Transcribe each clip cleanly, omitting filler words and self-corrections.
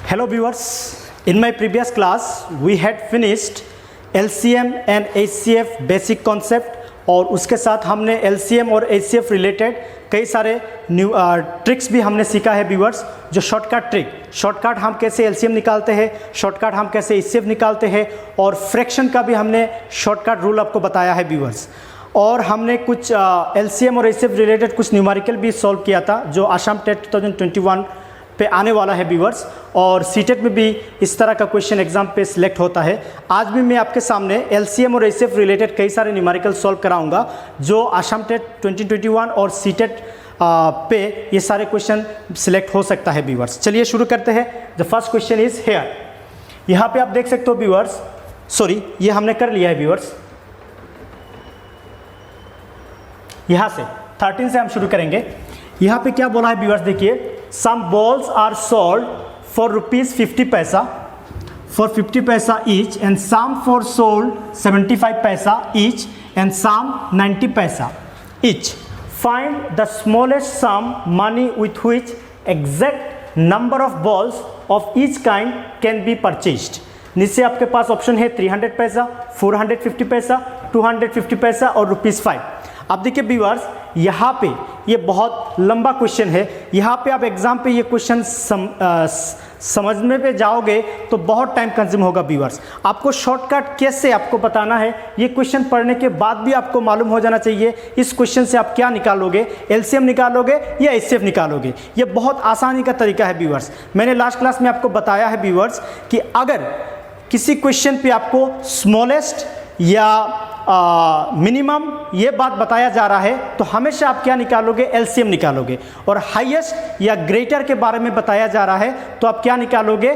Hello viewers, in my previous class we had finished LCM and HCF basic concept और उसके साथ हमने LCM और HCF रिलेटेड कई सारे न्यू ट्रिक्स भी हमने सीखा है व्यूअर्स। जो शॉर्टकट हम कैसे LCM निकालते हैं, शॉर्टकट हम कैसे HCF निकालते हैं और फ्रैक्शन का भी हमने शॉर्टकट रूल आपको बताया है व्यूअर्स। और हमने कुछ LCM और HCF रिलेटेड कुछ न्यूमेरिकल भी सॉल्व किया था जो आसाम टेट 2021 पे आने वाला है व्यूअर्स, और सीटेट में भी इस तरह का क्वेश्चन एग्जाम पे सिलेक्ट होता है। आज भी मैं आपके सामने LCM और HCF रिलेटेड कई सारे न्यूमेरिकल सॉल्व कराऊंगा जो आसाम टेट 2021 और सीटेट पे ये सारे क्वेश्चन सिलेक्ट हो सकता है व्यूअर्स। चलिए शुरू करते हैं। The first question is here. यहाँ पे आप देख सकते हो व्यूअर्स, सॉरी ये हमने कर लिया है व्यूअर्स। यहाँ से 13 से हम शुरू करेंगे। यहाँ पे क्या बोला है व्यूअर्स, देखिए some balls are sold for ₹50 paisa for 50 paisa each and some for sold 75 paisa each and some 90 paisa each. Find the smallest sum money with which exact number of balls of each kind can be purchased. नीचे आपके पास option है 300 पैसा, 450 पैसा, 250 पैसा और ₹5। अब देखिए viewers, यहाँ पे ये बहुत लंबा क्वेश्चन है। यहाँ पे आप एग्जाम पे ये क्वेश्चन समझने पे जाओगे तो बहुत टाइम कंज्यूम होगा व्यूअर्स। आपको शॉर्टकट कैसे आपको बताना है ये क्वेश्चन पढ़ने के बाद भी आपको मालूम हो जाना चाहिए। इस क्वेश्चन से आप क्या निकालोगे, LCM निकालोगे या HCF निकालोगे। ये बहुत आसानी का तरीका है व्यूअर्स। मैंने लास्ट क्लास में आपको बताया है व्यूअर्स कि अगर किसी क्वेश्चन पे आपको स्मॉलेस्ट या मिनिमम ये बात बताया जा रहा है तो हमेशा आप क्या निकालोगे, LCM निकालोगे। और हाईएस्ट या ग्रेटर के बारे में बताया जा रहा है तो आप क्या निकालोगे,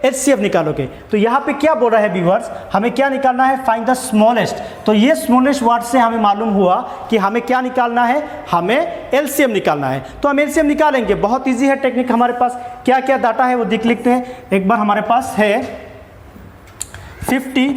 HCF निकालोगे। तो यहाँ पे क्या बोल रहा है व्यूअर्स, हमें क्या निकालना है, फाइंड द स्मॉलेस्ट। तो ये स्मॉलेस्ट वर्ड से हमें मालूम हुआ कि हमें क्या निकालना है, हमें LCM निकालना है। तो हम LCM निकालेंगे, बहुत ईजी है टेक्निक। हमारे पास क्या क्या डाटा है वो देख लिखते हैं एक बार। हमारे पास है 50,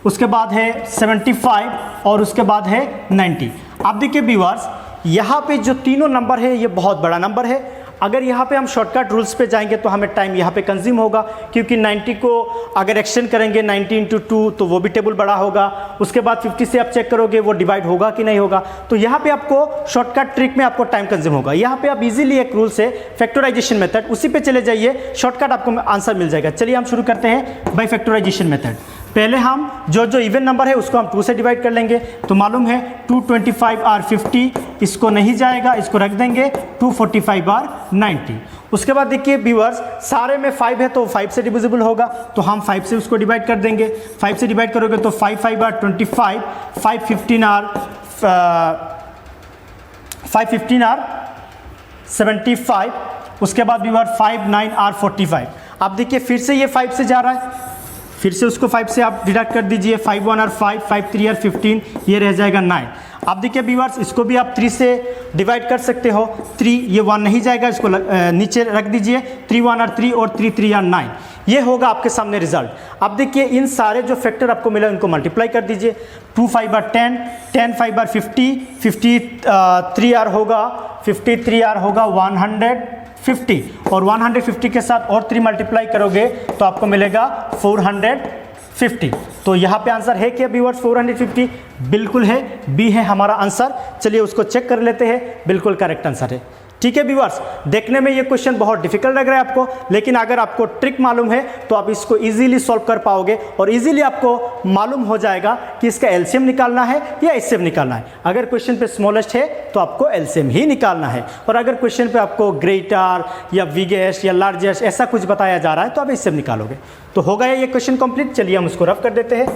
उसके बाद है 75 और उसके बाद है 90। आप देखिए व्यूअर्स, यहाँ पे जो तीनों नंबर है ये बहुत बड़ा नंबर है। अगर यहाँ पे हम शॉर्टकट रूल्स पे जाएंगे तो हमें टाइम यहाँ पे कंज्यूम होगा, क्योंकि 90 को अगर एक्सटेंड करेंगे 90 × 2 तो वो भी टेबल बड़ा होगा। उसके बाद 50 से आप चेक करोगे वो डिवाइड होगा कि नहीं होगा। तो यहाँ पे आपको शॉर्टकट ट्रिक में आपको टाइम कंज्यूम होगा। यहाँ पे आप इजीली एक रूल से फैक्टराइजेशन मेथड, उसी पे चले जाइए, शॉर्टकट आपको आंसर मिल जाएगा। चलिए हम शुरू करते हैं बाय फैक्टराइजेशन मेथड। पहले हम जो इवन नंबर है उसको हम 2 से डिवाइड कर लेंगे। तो मालूम है 225 और 50, इसको नहीं जाएगा, इसको रख देंगे। 245 और 90। उसके बाद देखिए व्यूअर्स, सारे में 5 है तो 5 से डिविजिबल होगा, तो हम 5 से उसको डिवाइड कर देंगे। 5 से डिवाइड करोगे तो 5 5 और 25, 5 15 और 75। उसके बाद व्यूअर 5 9 और 45। अब देखिए फिर से ये 5 से जा रहा है, फिर से उसको 5 से आप डिडक्ट कर दीजिए। 5 1 और 5, 5 3 और 15, ये रह जाएगा 9। अब देखिए व्यूअर्स, इसको भी आप 3 से डिवाइड कर सकते हो। 3, ये 1 नहीं जाएगा, इसको नीचे रख दीजिए। 3 1 और 3 और 3 3 और 9, ये होगा आपके सामने रिजल्ट। अब देखिए इन सारे जो फैक्टर आपको मिला उनको मल्टीप्लाई कर दीजिए। 2 5 और 10, 10 5 और 50, 53 आर होगा, 53 आर होगा 150, और 150 के साथ और 3 मल्टीप्लाई करोगे तो आपको मिलेगा 450। तो यहाँ पे आंसर है क्या व्यूअर्स, 450? बिल्कुल है, बी है हमारा आंसर। चलिए उसको चेक कर लेते हैं, बिल्कुल करेक्ट आंसर है। ठीक है व्यूअर्स, देखने में ये क्वेश्चन बहुत डिफिकल्ट लग रहा है आपको, लेकिन अगर आपको ट्रिक मालूम है तो आप इसको इजीली सॉल्व कर पाओगे और इजीली आपको मालूम हो जाएगा कि इसका LCM निकालना है या HCF निकालना है। अगर क्वेश्चन पे स्मॉलेस्ट है तो आपको LCM ही निकालना है, और अगर क्वेश्चन पे आपको ग्रेटर या बिगेस्ट या लार्जेस्ट ऐसा कुछ बताया जा रहा है तो आप HCF निकालोगे। तो हो गया ये क्वेश्चन कंप्लीट। चलिए हम उसको रफ कर देते हैं।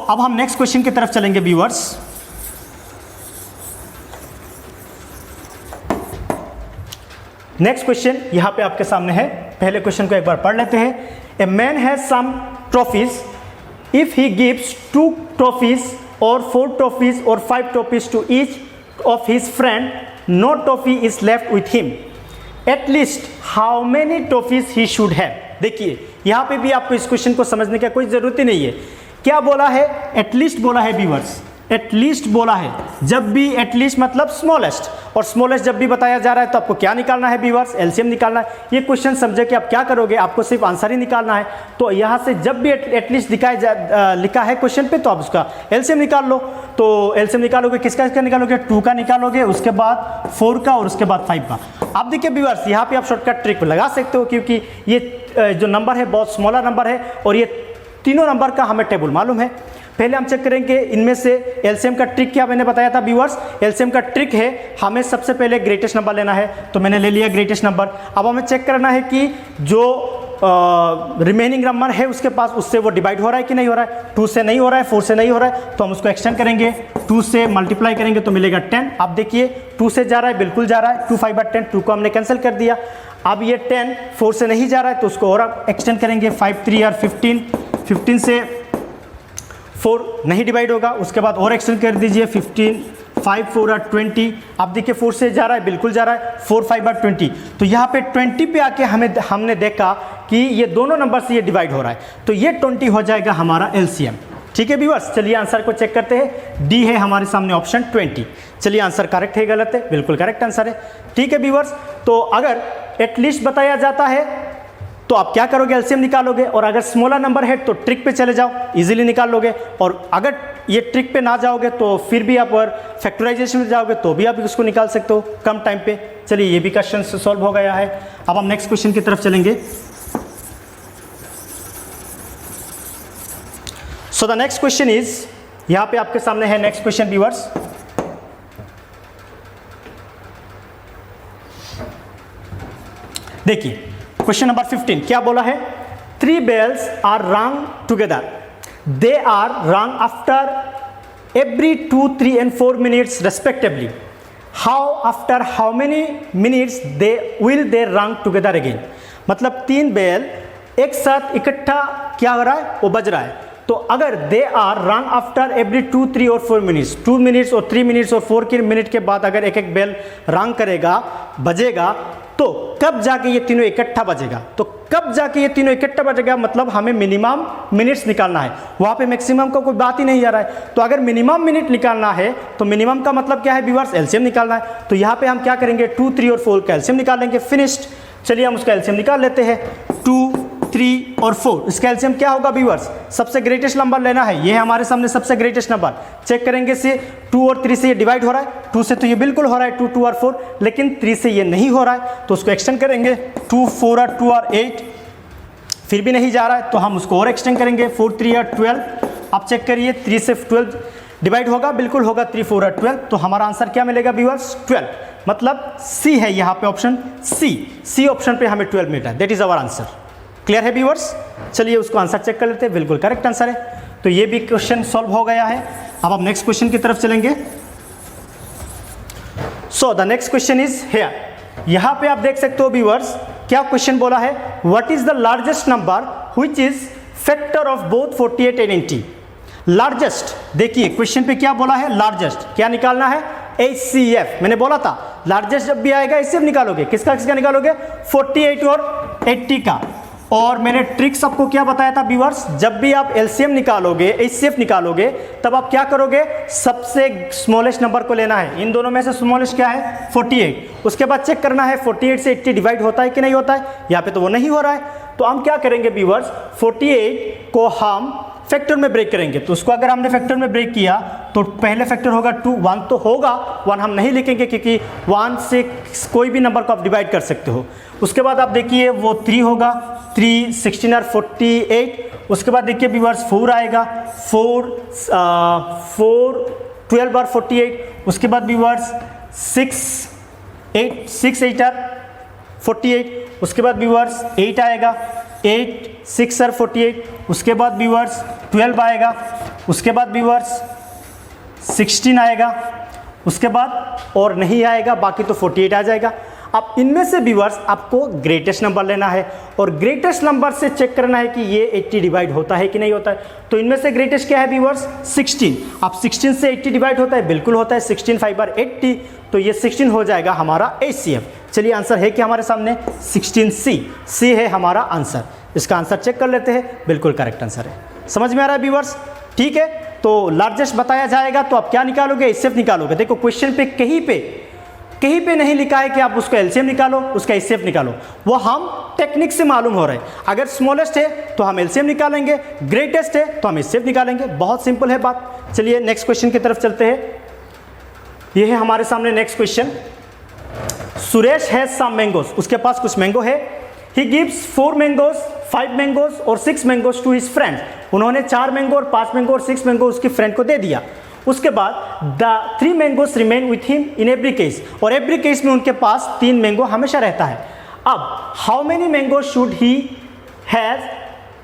अब हम नेक्स्ट क्वेश्चन की तरफ चलेंगे व्यूअर्स। नेक्स्ट क्वेश्चन यहां पे आपके सामने है। पहले क्वेश्चन को एक बार पढ़ लेते हैं। A man has some trophies, if he gives 2 trophies और 4 ट्रॉफीज और 5 trophies to each of his friend, no trophy is left with him, at least how many trophies he should have. देखिए यहां पे भी आपको इस क्वेश्चन को समझने की कोई जरूरत ही नहीं है। क्या बोला है, एटलीस्ट बोला है व्यूअर्स, एटलीस्ट बोला है, जब भी एटलीस्ट मतलब स्मॉलेस्ट, और स्मॉलेस्ट जब भी बताया जा रहा है तो आपको क्या निकालना है व्यूअर्स, एलसीएम निकालना है। ये क्वेश्चन समझे कि आप क्या करोगे, आपको सिर्फ आंसर ही निकालना है। तो यहाँ से जब भी एटलीस्ट लिखा है क्वेश्चन पे तो आप उसका एलसीएम निकाल लो। तो एलसीएम निकालोगे, किसका निकालोगे, 2 का निकालोगे, उसके बाद 4 का और उसके बाद 5 का। अब देखिए व्यूअर्स, यहाँ पे आप शॉर्टकट ट्रिक लगा सकते हो, क्योंकि ये जो नंबर है बहुत स्मॉलर नंबर है और ये तीनों नंबर का हमें टेबल मालूम है। पहले हम चेक करेंगे इनमें से एलसीएम का ट्रिक क्या मैंने बताया था व्यूअर्स। एलसीएम का ट्रिक है हमें सबसे पहले ग्रेटेस्ट नंबर लेना है, तो मैंने ले लिया ग्रेटेस्ट नंबर। अब हमें चेक करना है कि जो रिमेनिंग नंबर है उसके पास, उससे वो डिवाइड हो रहा है कि नहीं हो रहा है। 2 से नहीं हो रहा है, 4 से नहीं हो रहा है, तो हम उसको एक्सटेंड करेंगे, 2 से मल्टीप्लाई करेंगे तो मिलेगा 10। अब देखिए 2 से जा रहा है, बिल्कुल जा रहा है, 2 5 10, 2 को हमने कैंसिल कर दिया। अब ये 10 4 से नहीं जा रहा है तो उसको और एक्सटेंड करेंगे, 5 3 और 15, 15 से 4 नहीं डिवाइड होगा, उसके बाद और एक्सटेंड कर दीजिए, 15 5 4 और 20। अब देखिए 4 से जा रहा है, बिल्कुल जा रहा है, 4 5 और 20। तो यहाँ पे 20 पे आके हमने देखा कि ये दोनों नंबर से ये डिवाइड हो रहा है, तो ये 20 हो जाएगा हमारा एलसीएम। ठीक है व्यूअर्स, चलिए आंसर को चेक करते हैं। डी है हमारे सामने ऑप्शन 20। चलिए आंसर करेक्ट है गलत है, बिल्कुल करेक्ट आंसर है। ठीक है व्यूअर्स, तो अगर एटलीस्ट बताया जाता है तो आप क्या करोगे, एलसीएम निकालोगे, और अगर स्मॉलर नंबर है तो ट्रिक पे चले जाओ, इजीली निकाल लोगे। और अगर ये ट्रिक पे ना जाओगे तो फिर भी आप फैक्टराइजेशन में जाओगे तो भी आप उसको निकाल सकते हो कम टाइम पे। चलिए ये भी क्वेश्चन सॉल्व हो गया है। अब हम नेक्स्ट क्वेश्चन की तरफ चलेंगे। So the next question is, यहाँ पे आपके सामने है नेक्स्ट क्वेश्चन व्यूअर्स। देखिए क्वेश्चन नंबर 15 क्या बोला है, 3 bells are rung together, they are rung after every 2 3 and 4 minutes respectively, how after how many minutes they will they rung together again. मतलब 3 बेल एक साथ इकट्ठा क्या हो रहा है, वो बज रहा है। तो अगर दे आर रंग आफ्टर एवरी 2 3 और 4 मिनट्स, 2 मिनट्स और 3 मिनट्स और 4 के मिनट के बाद अगर एक एक बेल रंग करेगा, बजेगा, तो कब जाके ये तीनों इकट्ठा बजेगा। तो कब जाके ये तीनों इकट्ठा बजेगा मतलब हमें मिनिमम मिनट्स निकालना है, वहाँ पे मैक्सिमम का कोई बात ही नहीं आ रहा है। तो अगर मिनिमम मिनट निकालना है तो मिनिमम का मतलब क्या है व्यूअर्स, एलसीएम निकालना है। तो यहाँ पे हम क्या करेंगे, 2 3 और 4 का एलसीएम निकालेंगे, फिनिश्ड। चलिए हम उसका एलसीएम निकाल लेते हैं, 2 3 और 4। इसका एलसीएम क्या होगा व्यूअर्स, सबसे ग्रेटेस्ट नंबर लेना है, ये है हमारे सामने सबसे ग्रेटेस्ट नंबर। चेक करेंगे से 2 और 3 से ये डिवाइड हो रहा है, 2 से तो ये बिल्कुल हो रहा है, 2 2 और 4, लेकिन 3 से ये नहीं हो रहा है तो उसको एक्सटेंड करेंगे, 2 4 और 2 और 8, फिर भी नहीं जा रहा है तो हम उसको और एक्सटेंड करेंगे, 4 3 और 12। आप चेक करिए 3 से 12 डिवाइड होगा, बिल्कुल होगा, 3 4 और 12। तो हमारा आंसर क्या मिलेगा व्यूअर्स, 12। मतलब सी है यहाँ पे ऑप्शन सी ऑप्शन पे हमें 12 मिलता है, that is our answer. Clear है व्यूअर्स, चलिए उसको आंसर चेक कर लेते हैं, बिल्कुल करेक्ट आंसर है। तो ये भी क्वेश्चन सॉल्व हो गया है। अब हम नेक्स्ट क्वेश्चन की तरफ चलेंगे। So the next question is here, यहाँ पे आप देख सकते हो व्यूअर्स क्या क्वेश्चन बोला है, what is the largest number which is factor of both 48 and 80। Largest, देखिए क्वेश्चन पे क्या बोला है, लार्जेस्ट क्या निकालना है, HCF। मैंने बोला था लार्जेस्ट जब भी आएगा HCF निकालोगे, किसका किसका निकालोगे, 48 और 80 का। और मैंने ट्रिक्स आपको क्या बताया था व्यूअर्स, जब भी आप एलसीएम निकालोगे, HCF निकालोगे, तब आप क्या करोगे, सबसे स्मॉलेस्ट नंबर को लेना है। इन दोनों में से स्मॉलेस्ट क्या है, 48। उसके बाद चेक करना है 48 से 80 डिवाइड होता है कि नहीं होता है, यहाँ पे तो वो नहीं हो रहा है। तो हम क्या करेंगे व्यूअर्स, 48 को हम फैक्टर में ब्रेक करेंगे। तो उसको अगर हमने फैक्टर में ब्रेक किया तो पहले फैक्टर होगा 2, 1 तो होगा, 1 हम नहीं लिखेंगे क्योंकि 1 से कोई भी नंबर को आप डिवाइड कर सकते हो। उसके बाद आप देखिए वो 3 होगा, 3 16 और 48। उसके बाद देखिए व्यूअर्स 4 आएगा, 4 12 और 48। उसके बाद व्यूअर्स 6 8 और 48। उसके बाद व्यूअर्स 8 आएगा, 8 6 और 48। उसके बाद व्यूअर्स 12 आएगा, उसके बाद व्यूअर्स 16 आएगा, उसके बाद और नहीं आएगा, बाकी तो 48 आ जाएगा। अब इनमें से व्यूअर्स आपको ग्रेटेस्ट नंबर लेना है और ग्रेटेस्ट नंबर से चेक करना है कि ये 80 डिवाइड होता है कि नहीं होता है। तो इनमें से ग्रेटेस्ट क्या है व्यूअर्स, 16। अब 16 से 80 डिवाइड होता है, बिल्कुल होता है, 16 5 और 80, तो ये 16 हो जाएगा हमारा HCF। चलिए आंसर है कि हमारे सामने 16C है हमारा आंसर। इसका आंसर चेक कर लेते हैं, बिल्कुल करेक्ट आंसर है। समझ में आ रहा है व्यूअर्स, ठीक है। तो लार्जेस्ट बताया जाएगा तो आप क्या निकालोगे, एचसीएफ निकालोगे। देखो क्वेश्चन पे कहीं पे नहीं लिखा है कि आप उसको एलसीएम निकालो, उसका एचसीएफ निकालो, वो हम टेक्निक से मालूम हो रहा है। अगर स्मॉलेस्ट है तो हम एलसीएम निकालेंगे, ग्रेटेस्ट है तो हम एचसीएफ निकालेंगे। बहुत सिंपल है बात। चलिए नेक्स्ट क्वेश्चन की तरफ चलते हैं। ये है हमारे सामने next question. Suresh has some mangoes, उसके पास कुछ मैंगो है। ही गिव्स 4 मैंगोज, 5 मैंगोज और 6 मैंगोज टू हिज फ्रेंड। उन्होंने 4 मैंगो और 5 मैंगो और 6 मैंगो उसकी फ्रेंड को दे दिया। उसके बाद the 3 mangoes remain with him in every case, और एवरी केस में उनके पास 3 मैंगो हमेशा रहता है। अब how many mango should he has,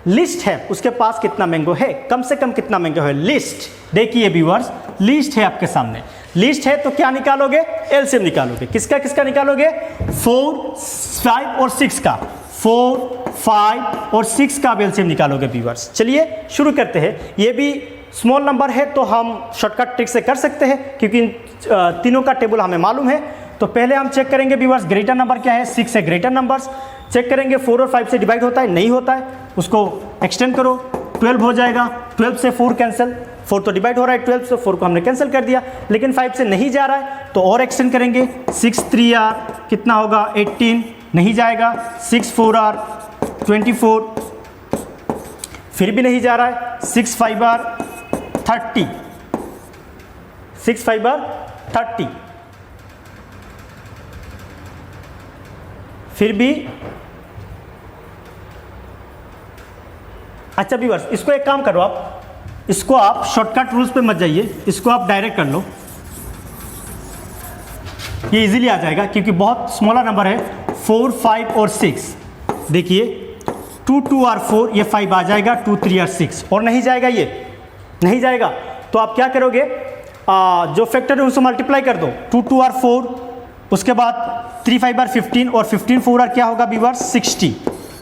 list है उसके पास कितना मैंगो है, कम से कम कितना मैंगो है, लिस्ट। देखिए व्यूअर्स, लिस्ट है आपके सामने, लिस्ट है तो क्या निकालोगे, एलसीएम निकालोगे। किसका किसका निकालोगे, 4, 5 और 6 का, 4, 5 और 6 का एलसीएम निकालोगे व्यूअर्स। चलिए शुरू करते हैं। ये भी स्मॉल नंबर है तो हम शॉर्टकट ट्रिक से कर सकते हैं क्योंकि तीनों का टेबल हमें मालूम है। तो पहले हम चेक करेंगे व्यूअर्स ग्रेटर नंबर क्या है, 6 है ग्रेटर नंबर्स। चेक करेंगे 4 और 5 से डिवाइड होता है, नहीं होता है, उसको एक्सटेंड करो, 12 हो जाएगा। 12 से 4 कैंसिल, 4 तो डिवाइड हो रहा है 12 से, 4 को हमने कैंसिल कर दिया। लेकिन 5 से नहीं जा रहा है तो और एक्सटेंड करेंगे, 6 3 आर कितना होगा 18, नहीं जाएगा। 6 4 आर 24, फिर भी नहीं जा रहा है। 6 5 आर 30, 6 5 आर 30, फिर भी। अच्छा व्यूअर्स, इसको एक काम करो आप, इसको आप शॉर्टकट रूल्स पे मत जाइए, इसको आप डायरेक्ट कर लो, ये इजीली आ जाएगा क्योंकि बहुत स्मॉलर नंबर है। 4 5 और 6, देखिए 2 2 आर 4, ये 5 आ जाएगा, 2 3 आर 6, और नहीं जाएगा, ये नहीं जाएगा। तो आप क्या करोगे, जो फैक्टर है उनसे मल्टीप्लाई कर दो, 2 2 आर 4, उसके बाद 3 5 आर 15 और 15 4 आर क्या होगा व्यूअर्स 60,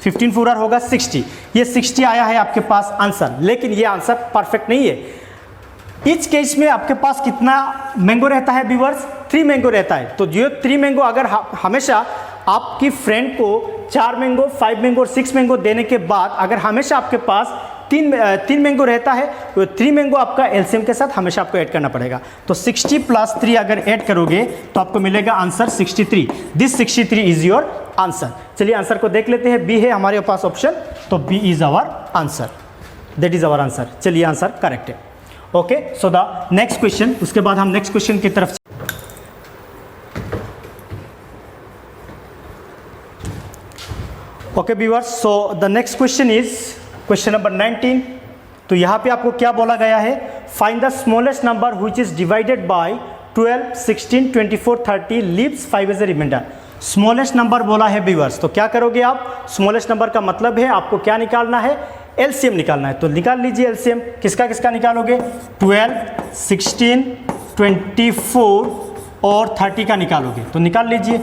15 4 आर होगा 60। ये 60 आया है आपके पास आंसर, लेकिन ये आंसर परफेक्ट नहीं है। इस केस में आपके पास कितना मैंगो रहता है व्यूअर्स, 3 मैंगो रहता है। तो जो 3 मैंगो अगर हमेशा आपकी फ्रेंड को 4 मैंगो, 5 मैंगो और 6 मैंगो देने के बाद अगर हमेशा आपके पास 3 मैंगो रहता है तो 3 मैंगो आपका एलसीएम के साथ हमेशा आपको ऐड करना पड़ेगा। तो 60 + 3 अगर ऐड करोगे तो आपको मिलेगा answer 63। This 63 is your answer. चलिए आंसर को देख लेते हैं। बी है हमारे पास ऑप्शन, तो B is our answer, that is our answer. चलिए आंसर करेक्ट है। Okay, so the next question, उसके बाद हम नेक्स्ट क्वेश्चन की तरफ। Okay viewers, so the next question is question number 19। तो यहाँ पे आपको क्या बोला गया है, find the smallest number which is divided by 12, 16, 24, 30, leaves 5 as a reminder. Smallest number बोला है व्यूअर्स, तो क्या करोगे आप, स्मॉलेस्ट नंबर का मतलब है आपको क्या निकालना है, एलसीएम निकालना है। तो निकाल लीजिए एलसीएम, किसका किसका निकालोगे, 12, 16, 24 और 30 का निकालोगे। तो निकाल लीजिए।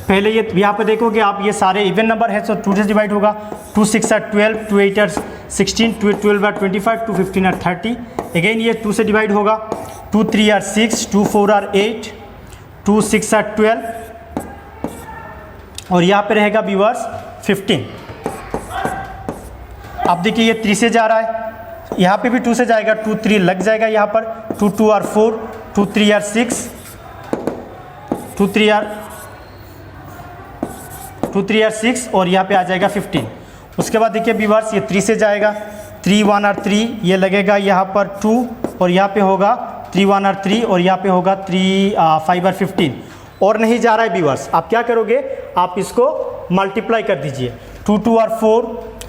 पहले ये यहाँ पे देखोगे आप, ये सारे इवन नंबर है तो 2 से डिवाइड होगा, 2 6 are 12, 2 8 are 16, 2 12 are 25, 2 15 are 30। Again ये 2 से डिवाइड होगा, 2 3 आर 6, 2 4 आर 8, 2 6 आर 12, और यहाँ पे रहेगा व्यूअर्स 15। अब देखिए ये 3 से जा रहा है, यहाँ पे भी 2 से जाएगा, 2 3 लग जाएगा यहाँ पर, 2 2 आर 4, 2 3 आर 6, 2 3 आर 6, और यहाँ पे आ जाएगा 15। उसके बाद देखिए व्यूअर्स ये 3 से जाएगा, 3 1 आर 3, ये लगेगा यहाँ पर 2, और यहाँ पे होगा 3 1 आर 3, और यहाँ पे होगा 3 5 आर 15, और नहीं जा रहा है व्यूअर्स। आप क्या करोगे, आप इसको मल्टीप्लाई कर दीजिए, 2 2 आर 4,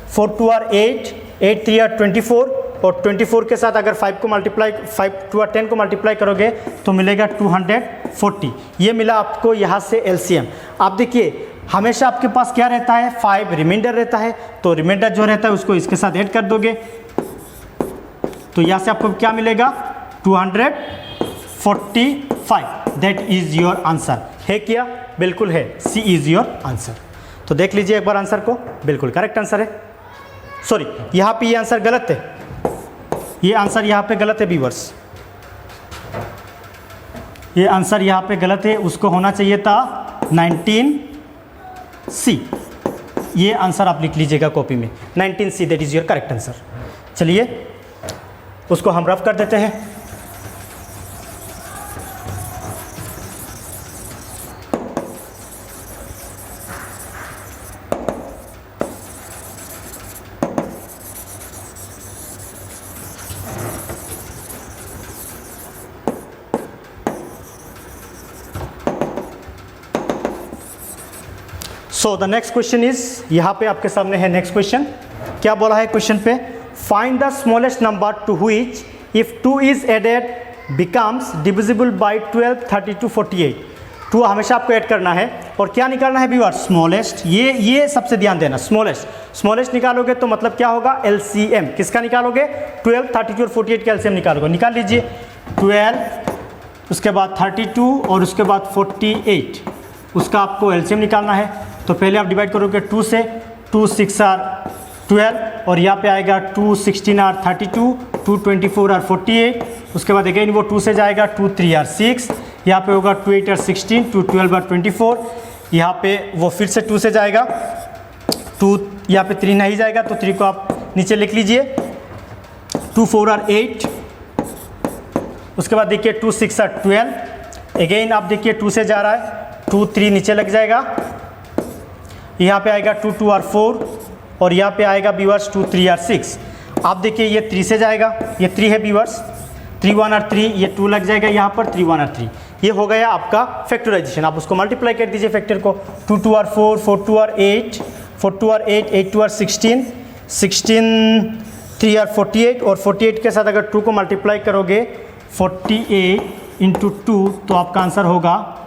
4 2 आर 8, 8 3 आर 24, और 24 के साथ अगर 5 को मल्टीप्लाई 5 2 आर 10 को मल्टीप्लाई करोगे तो मिलेगा 240। ये मिला आपको यहाँ से एलसीएम। आप देखिए हमेशा आपके पास क्या रहता है, 5 रिमाइंडर रहता है, तो रिमाइंडर जो रहता है उसको इसके साथ ऐड कर दोगे, तो यहाँ से आपको क्या मिलेगा 245। That is your answer. है क्या, बिल्कुल है, सी इज योर आंसर। तो देख लीजिए एक बार आंसर को, बिल्कुल करेक्ट आंसर है। सॉरी, यहाँ पे ये आंसर गलत है, ये आंसर यहाँ पे गलत है व्यूअर्स, ये आंसर यहाँ पे गलत है, उसको होना चाहिए था 19C। ये आंसर आप लिख लीजिएगा कॉपी में, 19C, that is your correct answer. चलिए उसको हम रफ कर देते हैं। सो द नेक्स्ट क्वेश्चन इज, यहाँ पे आपके सामने है नेक्स्ट क्वेश्चन। क्या बोला है क्वेश्चन पे? Find the smallest number to which if 2 is added becomes divisible by 12, 32, 48। 2 हमेशा आपको ऐड करना है और क्या निकालना है व्यूअर? स्मॉलेस्ट। ये सबसे ध्यान देना, स्मॉलेस्ट निकालोगे तो मतलब क्या होगा? एलसीएम। किसका निकालोगे? 12, 32 और 48 का एलसीएम निकालोगे। निकाल लीजिए 12, उसके बाद 32 और उसके बाद 48, उसका आपको एलसीएम निकालना है। तो पहले आप डिवाइड करोगे 2 से, 2 6 आर 12 और यहाँ पे आएगा 2 16 आर 32, 2 24 आर 48, उसके बाद अगेन वो 2 से जाएगा 2 3 आर 6, यहाँ पे होगा 2 8 आर 16, 2 12 आर 24, यहाँ पे वो फिर से 2 से जाएगा 2, यहाँ पे 3 नहीं जाएगा तो 3 को आप नीचे लिख लीजिए, 2 4 आर 8, उसके बाद देखिए 2 6 आर 12, अगेन आप देखिए 2 से जा रहा है, 2 3 नीचे लग जाएगा, यहाँ पे आएगा 2 2 आर 4 और यहाँ पे आएगा व्यूअर्स 2 3 आर 6। आप देखिए ये 3 से जाएगा, ये 3 है व्यूअर्स, 3 1 आर 3, ये 2 लग जाएगा यहाँ पर, 3 1 आर 3। ये हो गया आपका फैक्टराइजेशन। आप उसको मल्टीप्लाई कर दीजिए फैक्टर को, 2 2 are 4, 4 2 are 8, 4 2 are 8, 8 2 are 16, 16 3 are 48 और 48 के साथ अगर 2 को मल्टीप्लाई करोगे 48 इंटू 2 तो आपका आंसर होगा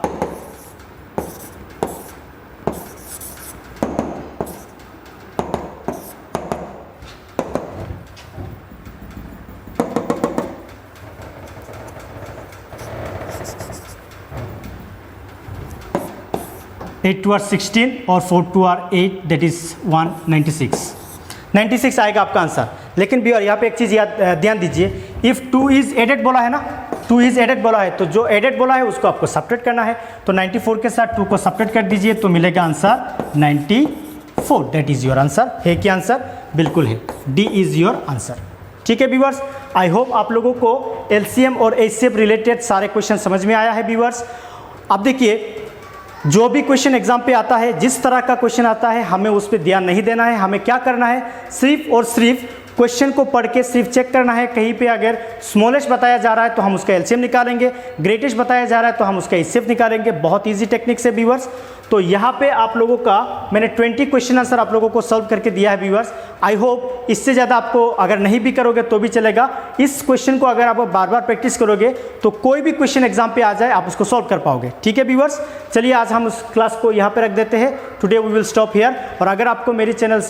8 2 आर 16 और 4 2 आर 8, दैट इज 196 आएगा आपका आंसर। लेकिन भी और यहाँ पे एक चीज़ याद ध्यान दीजिए, इफ़ 2 इज एडेड बोला है ना, 2 इज एडेड बोला है तो जो एडेड बोला है उसको आपको सब्ट्रैक्ट करना है। तो 94 के साथ 2 को सब्ट्रैक्ट कर दीजिए तो मिलेगा answer 94, that is your answer. है क्या आंसर? बिल्कुल है, डी इज योर आंसर। ठीक है व्यूअर्स, आई होप आप लोगों को एलसीएम और एचसीएफ रिलेटेड सारे क्वेश्चन समझ में आया है व्यूअर्स। अब देखिए, जो भी क्वेश्चन एग्जाम पे आता है, जिस तरह का क्वेश्चन आता है, हमें उस पर ध्यान नहीं देना है। हमें क्या करना है? सिर्फ और सिर्फ क्वेश्चन को पढ़ के सिर्फ चेक करना है। कहीं पे अगर स्मॉलेस्ट बताया जा रहा है तो हम उसका एलसीएम निकालेंगे, ग्रेटेस्ट बताया जा रहा है तो हम उसका एचसीएफ निकालेंगे। बहुत इजी टेक्निक से व्यूअर्स। तो यहाँ पे आप लोगों का मैंने 20 क्वेश्चन आंसर आप लोगों को सॉल्व करके दिया है व्यूअर्स। आई होप इससे ज़्यादा आपको अगर नहीं भी करोगे तो भी चलेगा। इस क्वेश्चन को अगर आप बार बार प्रैक्टिस करोगे तो कोई भी क्वेश्चन एग्जाम पे आ जाए आप उसको सॉल्व कर पाओगे। ठीक है व्यूअर्स, चलिए आज हम उस क्लास को यहाँ पे रख देते हैं। Today we will stop here. और अगर आपको मेरी चैनल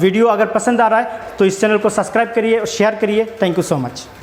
वीडियो अगर पसंद आ रहा है तो इस चैनल को सब्सक्राइब करिए और शेयर करिए। Thank you so much.